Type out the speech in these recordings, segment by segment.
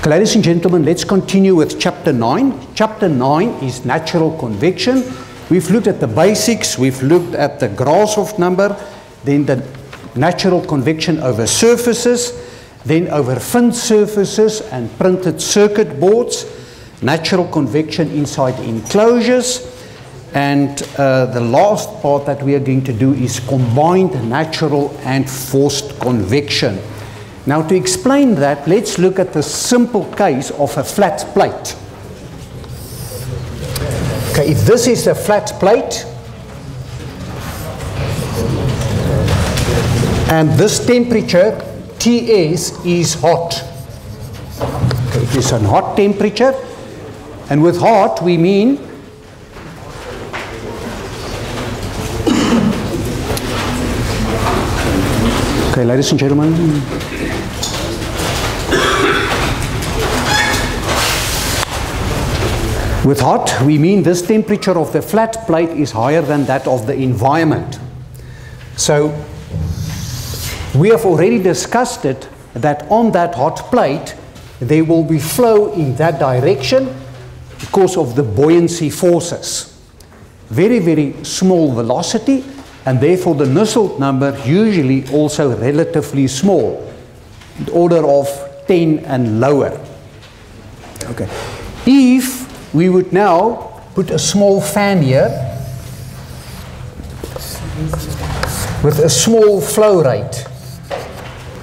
Okay, ladies and gentlemen, let's continue with chapter 9. Chapter 9 is natural convection. We've looked at the basics, we've looked at the Grashof number, then the natural convection over surfaces, then over fin surfaces and printed circuit boards, natural convection inside enclosures, and the last part that we are going to do is combined natural and forced convection. Now to explain that, let's look at the simple case of a flat plate. Okay, if this is a flat plate, and this temperature, Ts, is hot. Okay, it is a hot temperature, and with hot we mean okay, ladies and gentlemen, with hot, we mean this temperature of the flat plate is higher than that of the environment. So, we have already discussed it, that on that hot plate, there will be flow in that direction because of the buoyancy forces. Very, very small velocity, and therefore the Nusselt number usually also relatively small, the order of 10 and lower. Okay. If we would now put a small fan here with a small flow rate,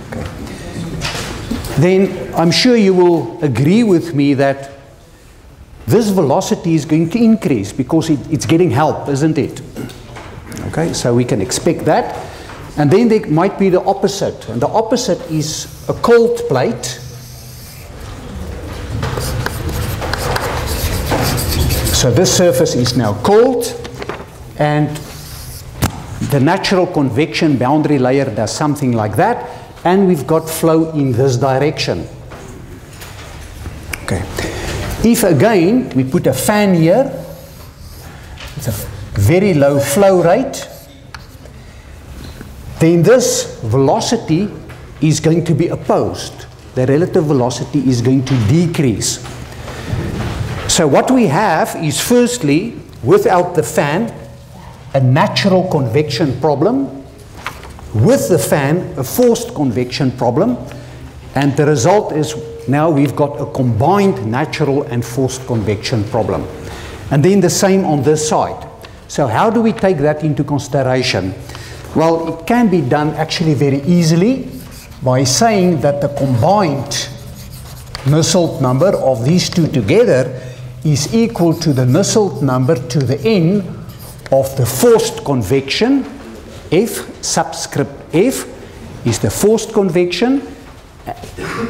okay, then I'm sure you will agree with me that this velocity is going to increase because it's getting help, isn't it? Okay, so we can expect that. And then there might be the opposite, and the opposite is a cold plate. So this surface is now cold, and the natural convection boundary layer does something like that, and we've got flow in this direction. Okay. If again we put a fan here, it's a very low flow rate, then this velocity is going to be opposed. The relative velocity is going to decrease. So what we have is, firstly, without the fan, a natural convection problem, with the fan, a forced convection problem, and the result is now we've got a combined natural and forced convection problem. And then the same on this side. So how do we take that into consideration? Well, it can be done actually very easily by saying that the combined Nusselt number of these two together is equal to the Nusselt number to the n of the forced convection. F subscript F is the forced convection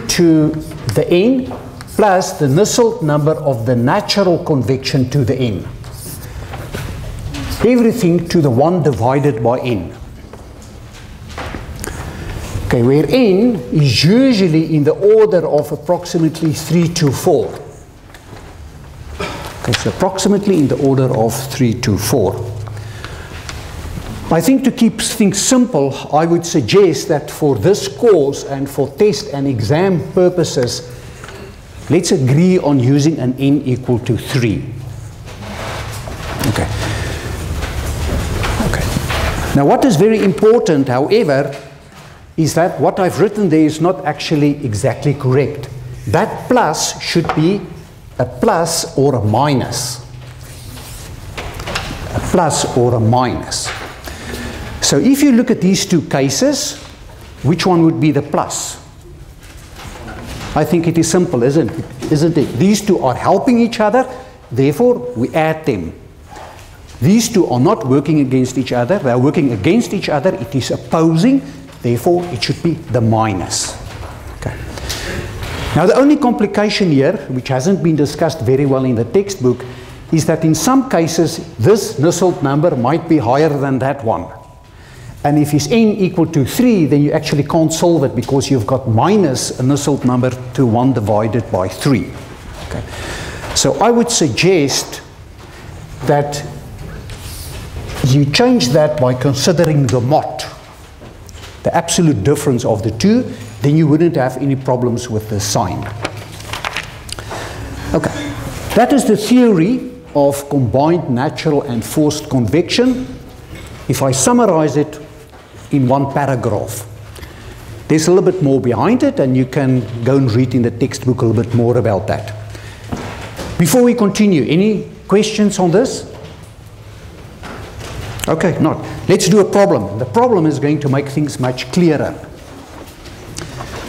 to the n plus the Nusselt number of the natural convection to the n. Everything to the 1 divided by n. Okay, where n is usually in the order of approximately 3 to 4. Okay, so approximately in the order of 3 to 4. I think to keep things simple, I would suggest that for this course and for test and exam purposes, let's agree on using an n equal to 3. Okay. Okay. Now what is very important, however, is that what I've written there is not actually exactly correct. That plus should be a plus or a minus. A plus or a minus. So if you look at these two cases, which one would be the plus? I think it is simple, isn't it? These two are helping each other, therefore we add them. These two are not working against each other, they are working against each other, it is opposing, therefore it should be the minus. Okay. Now the only complication here, which hasn't been discussed very well in the textbook, is that in some cases this Nusselt number might be higher than that one. And if it's n equal to 3, then you actually can't solve it because you've got minus a Nusselt number to 1 divided by 3. Okay. So I would suggest that you change that by considering the mot, the absolute difference of the two, then you wouldn't have any problems with the sign. Okay, that is the theory of combined natural and forced convection. If I summarize it in one paragraph, there's a little bit more behind it, and you can go and read in the textbook a little bit more about that. Before we continue, any questions on this? Okay, not. Let's do a problem. The problem is going to make things much clearer.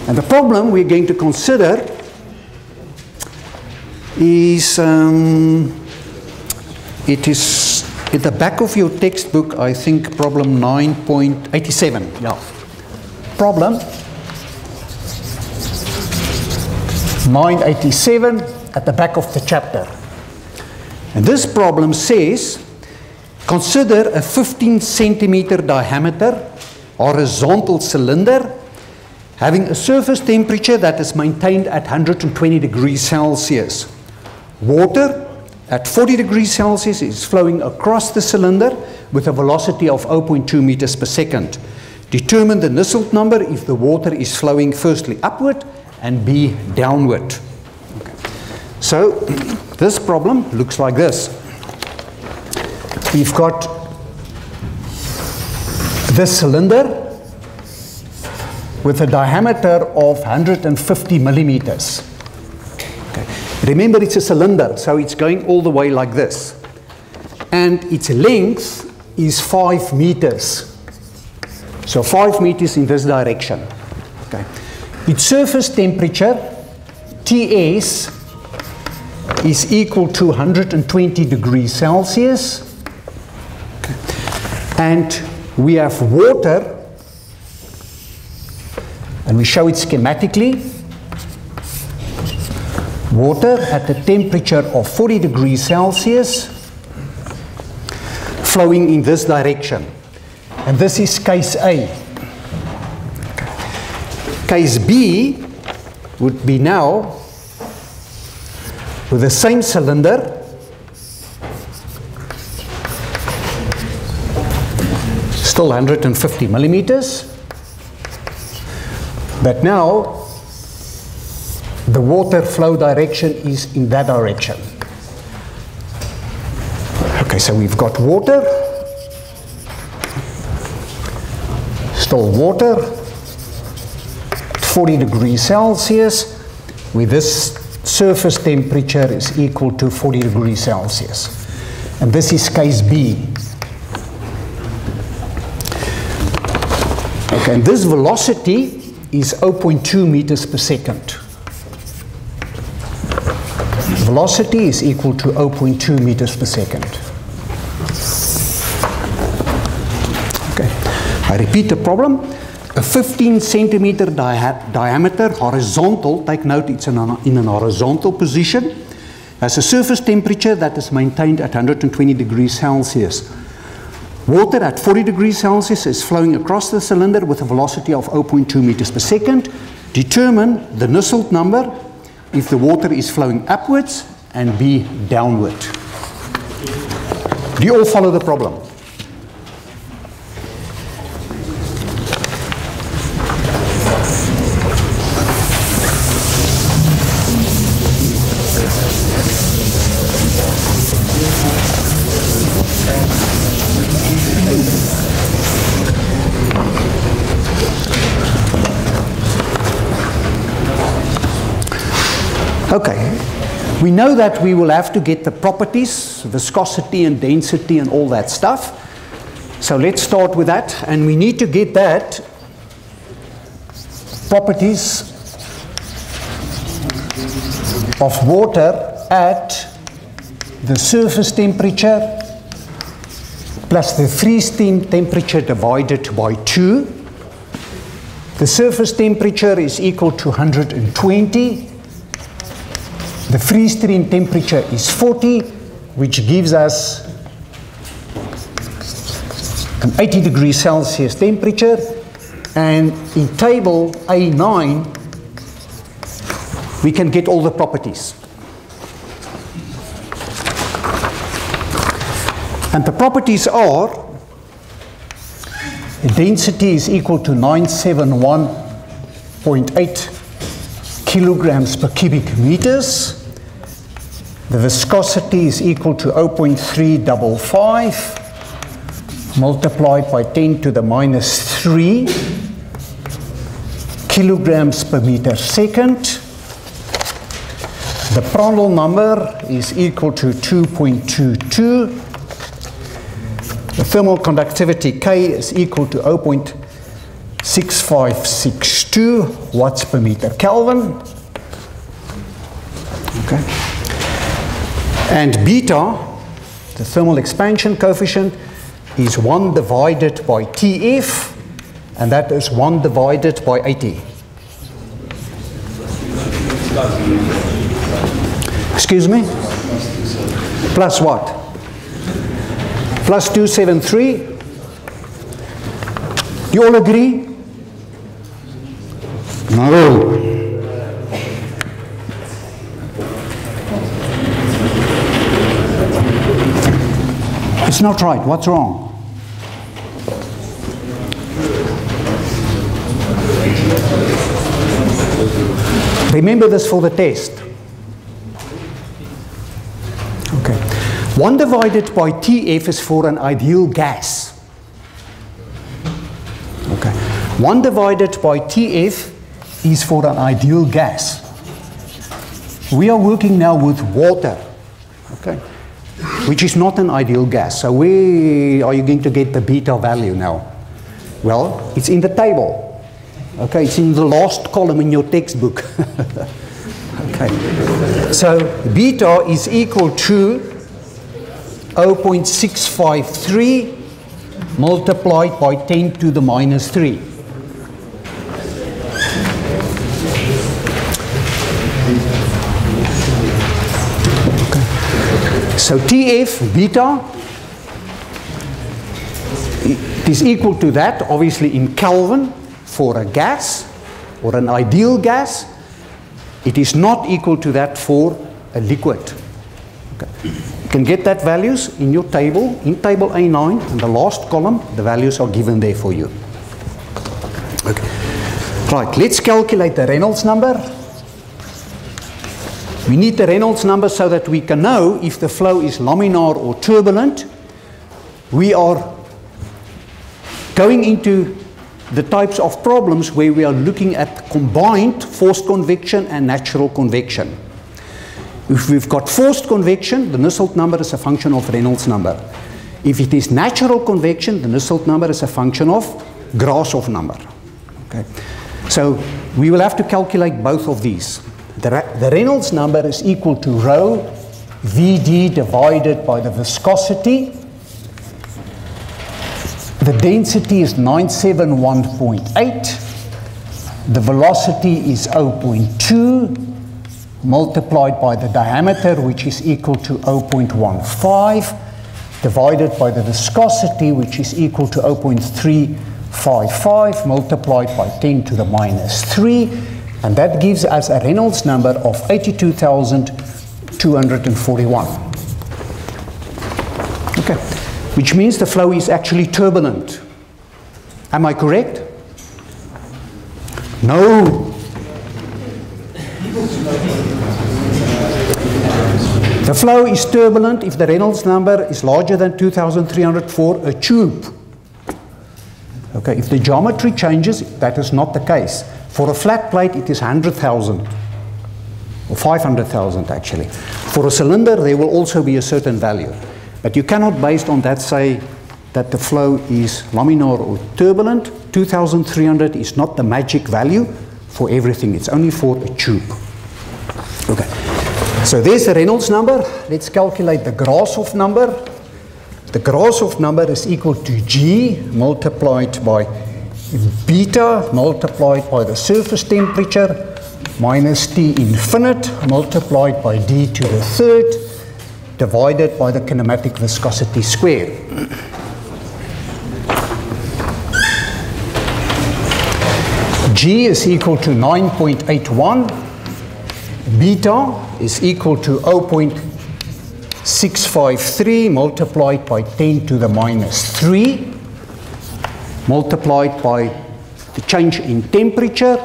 And the problem we're going to consider is, it is at the back of your textbook, I think problem 9.87. Yeah. Problem 987 at the back of the chapter. And this problem says, consider a 15 centimeter diameter horizontal cylinder having a surface temperature that is maintained at 120 degrees Celsius. Water at 40 degrees Celsius is flowing across the cylinder with a velocity of 0.2 meters per second. Determine the Reynolds number if the water is flowing firstly upward and B downward. Okay. So this problem looks like this. We've got this cylinder with a diameter of 150 millimeters. Okay. Remember, it's a cylinder, so it's going all the way like this. And its length is 5 meters. So 5 meters in this direction. Okay. Its surface temperature, Ts, is equal to 120 degrees Celsius. Okay. And we have water, and we show it schematically. Water at a temperature of 40 degrees Celsius flowing in this direction. And this is case A. Case B would be now with the same cylinder, still 150 millimeters, but now the water flow direction is in that direction. Okay, so we've got water, still water, 40 degrees Celsius, with this surface temperature is equal to 40 degrees Celsius. And this is case B. Okay, and this velocity is 0.2 meters per second. Velocity is equal to 0.2 meters per second. Okay, I repeat the problem. A 15 centimeter diameter horizontal, take note it's in an horizontal position, has a surface temperature that is maintained at 120 degrees Celsius. Water at 40 degrees Celsius is flowing across the cylinder with a velocity of 0.2 meters per second. Determine the Reynolds number if the water is flowing upwards and B downward. Do you all follow the problem? Okay, we know that we will have to get the properties, viscosity and density and all that stuff. So let's start with that, and we need to get that properties of water at the surface temperature plus the freeze-steam temperature divided by 2. The surface temperature is equal to 120. The freeze-steam temperature is 40, which gives us an 80 degrees Celsius temperature. And in table A9, we can get all the properties. And the properties are, the density is equal to 971.8 kilograms per cubic meters. The viscosity is equal to 0.355 multiplied by 10 to the minus 3 kilograms per meter second. The Prandtl number is equal to 2.22. The thermal conductivity K is equal to 0.6562 watts per meter Kelvin. Okay. And beta, the thermal expansion coefficient, is 1 divided by TF, and that is 1 divided by 80. Excuse me? Plus what? Plus 273. You all agree? No. It's not right. What's wrong? Remember this for the test. Okay. 1 divided by TF is for an ideal gas. Okay. 1 divided by TF is for an ideal gas. We are working now with water, okay, which is not an ideal gas. So where are you going to get the beta value now? Well, it's in the table. Okay, it's in the last column in your textbook. Okay, so beta is equal to 0.653 multiplied by 10 to the minus 3. Okay. So TF, beta, it is equal to that, obviously in Kelvin, for a gas or an ideal gas. It is not equal to that for a liquid. Okay. You can get that values in your table, in table A9, in the last column, the values are given there for you. Okay. Right, let's calculate the Reynolds number. We need the Reynolds number so that we can know if the flow is laminar or turbulent. We are going into the types of problems where we are looking at combined forced convection and natural convection. If we've got forced convection, the Nusselt number is a function of Reynolds number. If it is natural convection, the Nusselt number is a function of Grashof number. Okay. So we will have to calculate both of these. The Reynolds number is equal to rho Vd divided by the viscosity. The density is 971.8. The velocity is 0.2 multiplied by the diameter, which is equal to 0.15, divided by the viscosity, which is equal to 0.355 multiplied by 10 to the minus 3. And that gives us a Reynolds number of 82,241. Okay. Which means the flow is actually turbulent. Am I correct? No. The flow is turbulent if the Reynolds number is larger than 2,300 for a tube. Okay, if the geometry changes, that is not the case. For a flat plate, it is 100,000 or 500,000 actually. For a cylinder, there will also be a certain value. But you cannot, based on that, say that the flow is laminar or turbulent. 2,300 is not the magic value for everything. It's only for a tube. Okay. So there's the Reynolds number. Let's calculate the Grashof number. The Grashof number is equal to G multiplied by beta multiplied by the surface temperature minus T infinite multiplied by D to the third divided by the kinematic viscosity squared. G is equal to 9.81. Beta is equal to 0.653 multiplied by 10 to the minus 3 multiplied by the change in temperature.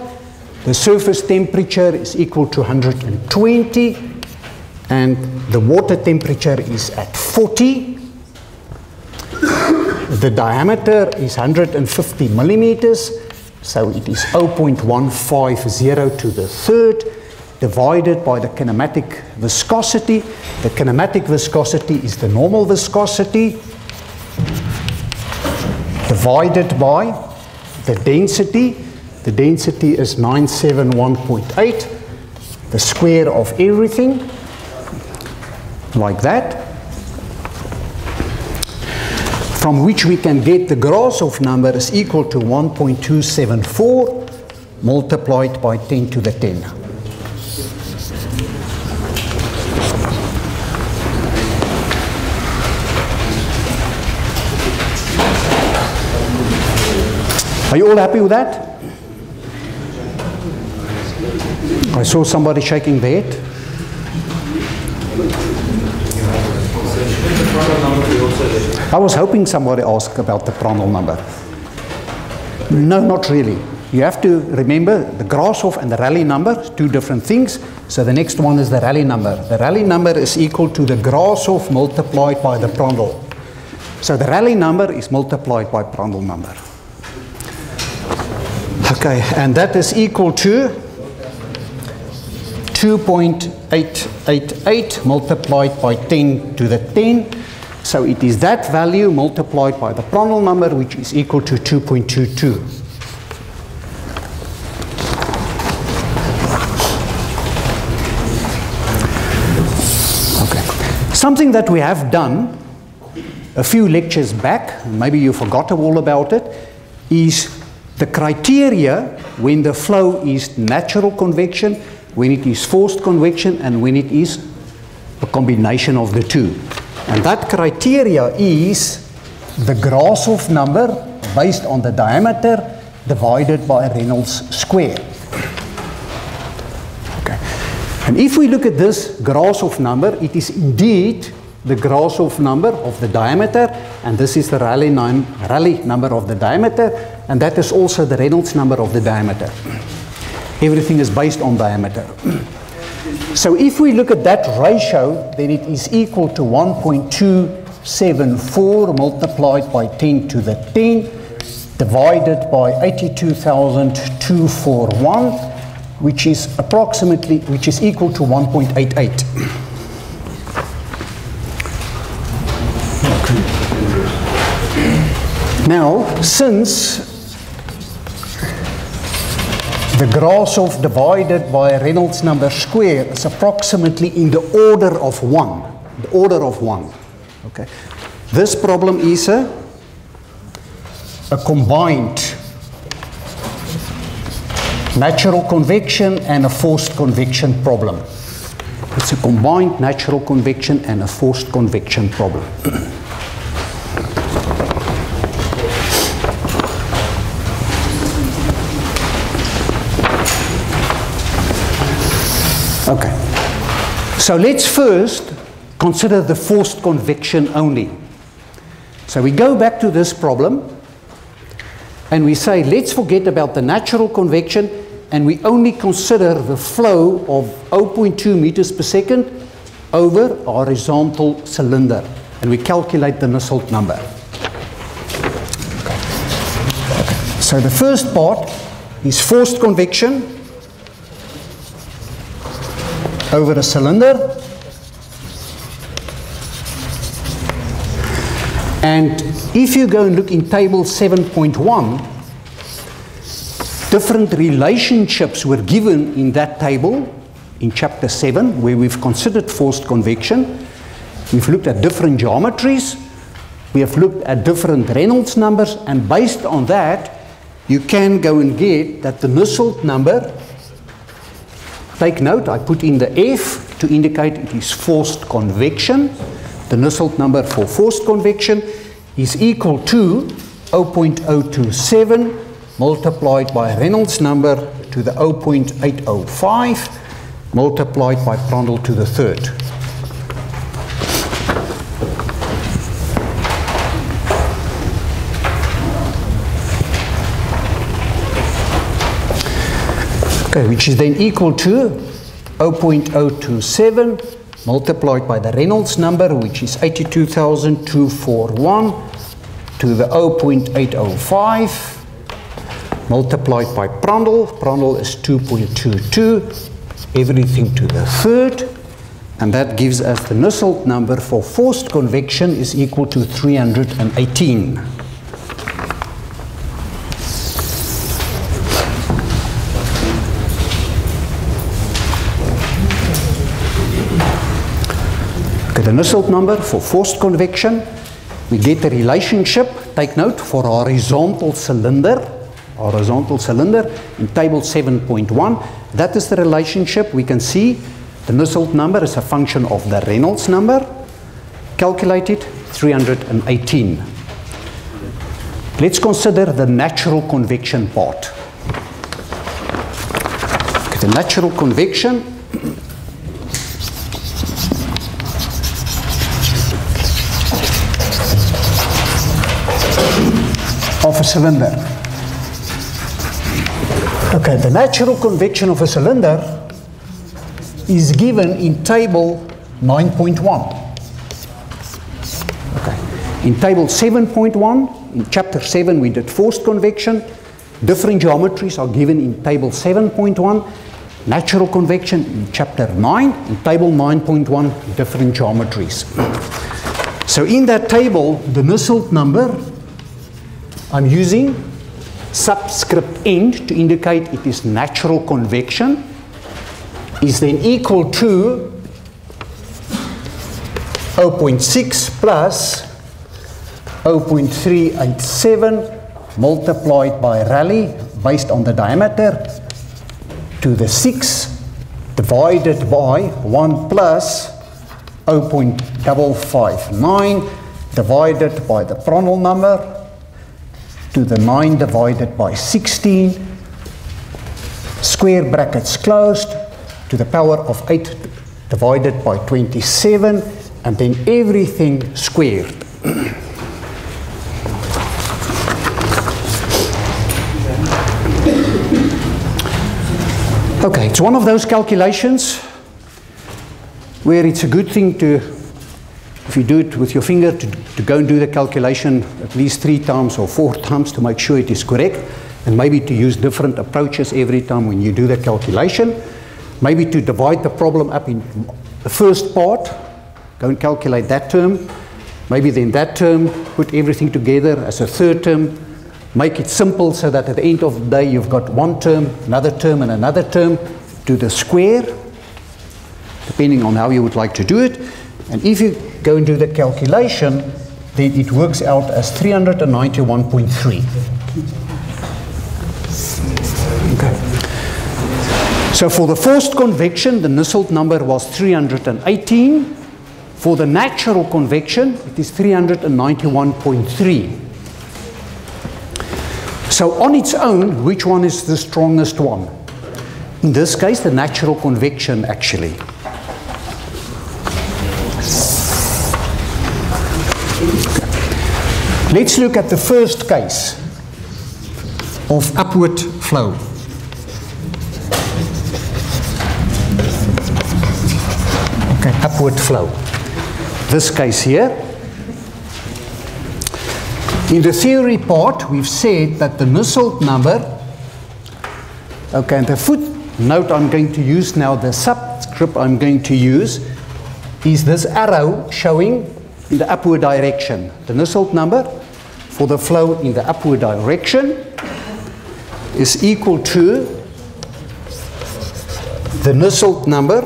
The surface temperature is equal to 120 and the water temperature is at 40. The diameter is 150 millimeters, so it is 0.150 to the third, divided by the kinematic viscosity. The kinematic viscosity is the normal viscosity, divided by the density. The density is 971.8, the square of everything, like that, from which we can get the Grashof number is equal to 1.274 multiplied by 10 to the 10. Are you all happy with that? I saw somebody shaking their head. I was hoping somebody asked about the Prandtl number. No, not really. You have to remember the Grashof and the Rayleigh number, two different things. So the next one is the Rayleigh number. The Rayleigh number is equal to the Grashof multiplied by the Prandtl. So the Rayleigh number is multiplied by Prandtl number. Okay, and that is equal to 2.888 multiplied by 10 to the 10. So it is that value multiplied by the Prandtl number, which is equal to 2.22. Okay. Something that we have done a few lectures back, maybe you forgot all about it, is the criteria when the flow is natural convection, when it is forced convection, and when it is a combination of the two. And that criteria is the Grashof number based on the diameter divided by Reynolds square. Okay. And if we look at this Grashof number, it is indeed the Grashof number of the diameter, and this is the Rayleigh number of the diameter, and that is also the Reynolds number of the diameter. Everything is based on diameter. So if we look at that ratio, then it is equal to 1.274 multiplied by 10 to the 10 divided by 82,241, which is equal to 1.88. Now, since the Grashof divided by Reynolds number square is approximately in the order of 1. The order of 1. Okay. This problem is a combined natural convection and a forced convection problem. It's a combined natural convection and a forced convection problem. Okay, so let's first consider the forced convection only. So we go back to this problem and we say, let's forget about the natural convection and we only consider the flow of 0.2 meters per second over a horizontal cylinder, and we calculate the Nusselt number. Okay. So the first part is forced convection over a cylinder, and if you go and look in table 7.1, different relationships were given in that table in chapter 7 where we've considered forced convection. We've looked at different geometries, we have looked at different Reynolds numbers, and based on that you can go and get that the Nusselt number, take note, I put in the F to indicate it is forced convection. The Nusselt number for forced convection is equal to 0.027 multiplied by Reynolds number to the 0.805 multiplied by Prandtl to the third. Okay, which is then equal to 0.027 multiplied by the Reynolds number, which is 82,241 to the 0.805, multiplied by Prandtl is 2.22, everything to the third, and that gives us the Nusselt number for forced convection is equal to 318. Okay, the Nusselt number for forced convection, we get a relationship, take note, for a horizontal cylinder in table 7.1. That is the relationship. We can see the Nusselt number is a function of the Reynolds number, calculated 318. Let's consider the natural convection part. Okay, the natural convection of a cylinder. Okay, the natural convection of a cylinder is given in table 9.1. Okay, in table 7.1, in chapter 7 we did forced convection. Different geometries are given in table 7.1. Natural convection in chapter 9, in table 9.1, different geometries. So in that table, the Nusselt number, I'm using subscript n to indicate it is natural convection, is then equal to 0.6 plus 0.387 multiplied by Rayleigh based on the diameter to the 6 divided by 1 plus 0.559 divided by the Prandtl number to the 9 divided by 16, square brackets closed, to the power of 8 divided by 27, and then everything squared. Okay, it's one of those calculations where it's a good thing to, if you do it with your finger, to go and do the calculation at least 3 times or 4 times to make sure it is correct, and maybe to use different approaches every time when you do the calculation. Maybe to divide the problem up in the first part, go and calculate that term. Maybe then that term, put everything together as a third term, make it simple so that at the end of the day you've got one term, and another term to the square, depending on how you would like to do it. And if you go and do the calculation, then it works out as 391.3. Okay. So for the forced convection, the Nusselt number was 318. For the natural convection, it is 391.3. So on its own, which one is the strongest one? In this case, the natural convection actually. Let's look at the first case of upward flow. Okay, upward flow. This case here. In the theory part, we've said that the Nusselt number, okay, and the footnote I'm going to use now, the subscript I'm going to use, is this arrow showing in the upward direction. The Nusselt number for the flow in the upward direction is equal to the Nusselt number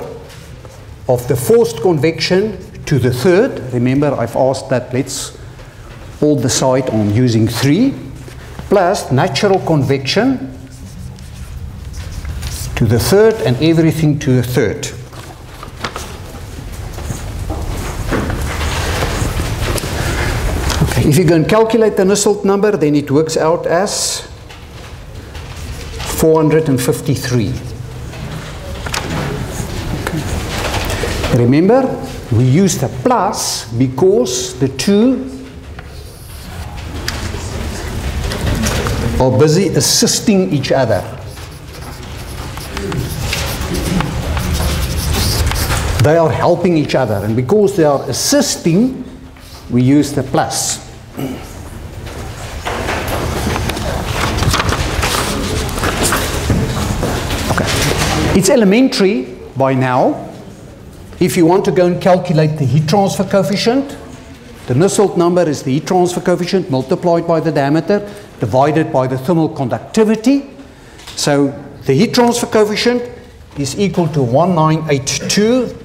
of the forced convection to the third. Remember, I've asked that let's all decide on using 3, plus natural convection to the third and everything to the third. Okay, if you go and calculate the Nusselt number, then it works out as 453. Okay. Remember, we use the plus because the two are busy assisting each other. they are helping each other, and because they are assisting, we use the plus. Okay. It's elementary by now. If you want to go and calculate the heat transfer coefficient, the Nusselt number is the heat transfer coefficient multiplied by the diameter divided by the thermal conductivity. So the heat transfer coefficient is equal to 1982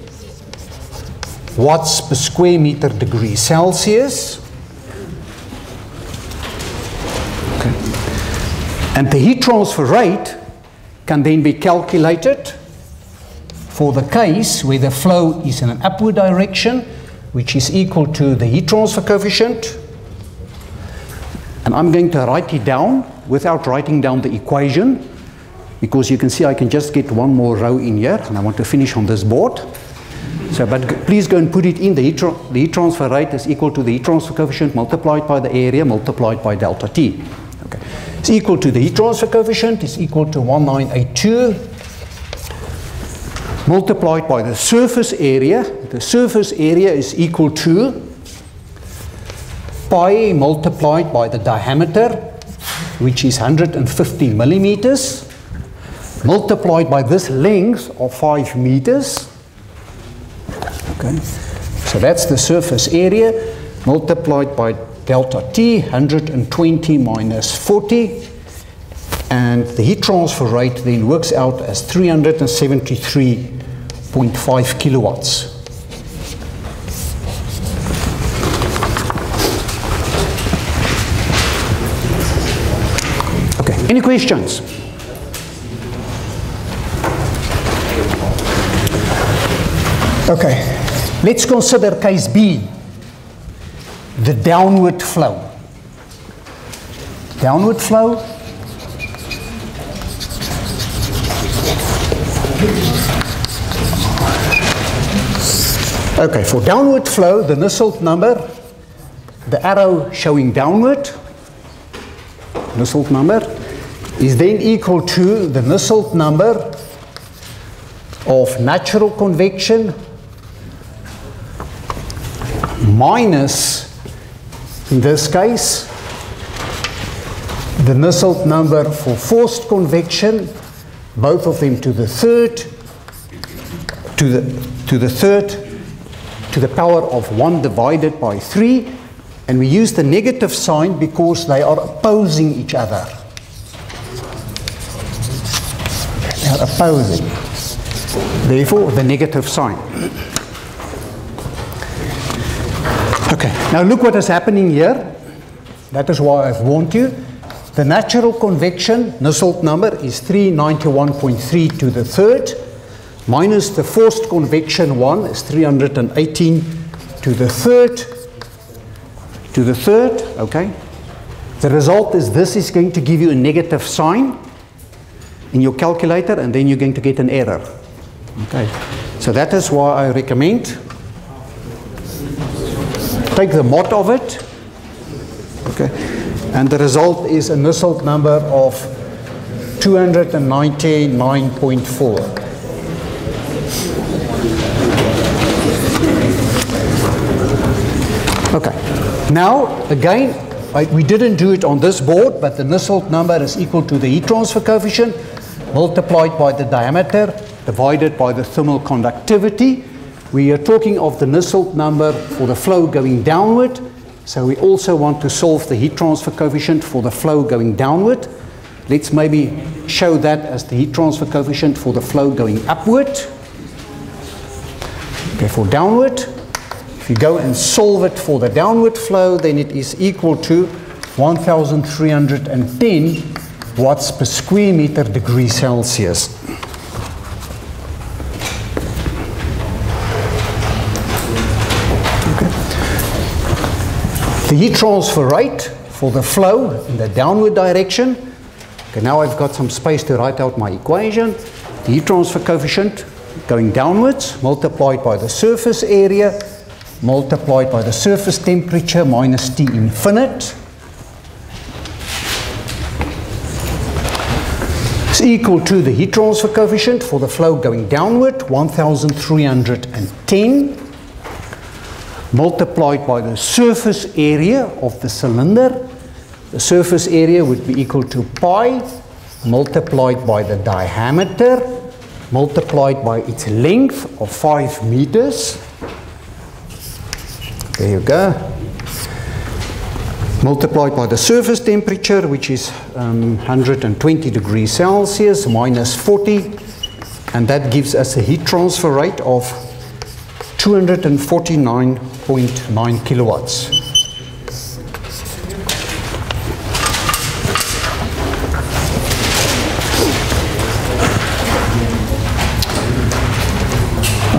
watts per square meter degree Celsius. Okay. And the heat transfer rate can then be calculated for the case where the flow is in an upward direction, which is equal to the heat transfer coefficient. And I'm going to write it down without writing down the equation, because you can see I can just get one more row in here, and I want to finish on this board. So, but please go and put it in. The heat transfer rate is equal to the heat transfer coefficient multiplied by the area multiplied by delta T. Okay. It's equal to the heat transfer coefficient is equal to 1982 multiplied by the surface area. The surface area is equal to pi multiplied by the diameter, which is 150 millimeters, multiplied by this length of 5 meters. Okay. So that's the surface area multiplied by delta T, 120 minus 40, and the heat transfer rate then works out as 373.5 kilowatts. Okay, any questions? Okay, let's consider case B, the downward flow. Downward flow. Okay, for downward flow, the Nusselt number, the arrow showing downward, Nusselt number, is then equal to the Nusselt number of natural convection minus, in this case, the Nusselt number for forced convection, both of them to the third, to the power of 1 divided by 3, and we use the negative sign because they are opposing each other. They are opposing. Therefore, the negative sign. Okay, now look what is happening here. That is why I've warned you. The natural convection Nusselt number is 391.3 to the third, minus the forced convection one is 318 to the third, okay? The result is this is going to give you a negative sign in your calculator, and then you're going to get an error. Okay, so that is why I recommend take the mod of it, okay, and the result is a Nusselt number of 299.4. Okay, now again, we didn't do it on this board, but the Nusselt number is equal to the heat transfer coefficient multiplied by the diameter divided by the thermal conductivity. We are talking of the Nusselt number for the flow going downward, so we also want to solve the heat transfer coefficient for the flow going downward. Let's maybe show that as the heat transfer coefficient for the flow going upward. Okay, for downward, if you go and solve it for the downward flow, then it is equal to 1,310 watts per square meter degree Celsius. The heat transfer rate for the flow in the downward direction. Okay, now I've got some space to write out my equation. The heat transfer coefficient going downwards multiplied by the surface area multiplied by the surface temperature minus T infinite is equal to the heat transfer coefficient for the flow going downward, 1310, multiplied by the surface area of the cylinder. The surface area would be equal to pi multiplied by the diameter multiplied by its length of 5 meters. There you go. Multiplied by the surface temperature, which is 120 degrees Celsius minus 40, and that gives us a heat transfer rate of 249.9 kilowatts.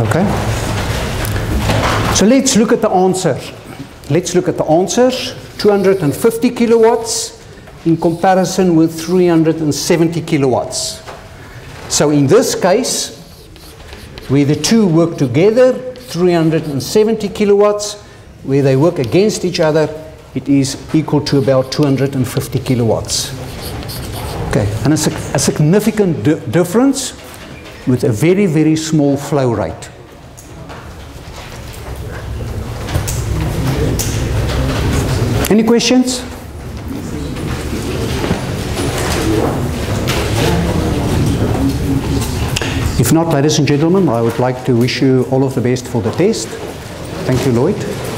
Okay. So let's look at the answer. Let's look at the answers. 250 kilowatts in comparison with 370 kilowatts. So in this case, where the two work together, 370 kilowatts, where they work against each other, it is equal to about 250 kilowatts. Okay, and it's a significant difference with a very, very small flow rate. Any questions? If not, ladies and gentlemen, I would like to wish you all of the best for the test. Thank you, Lloyd.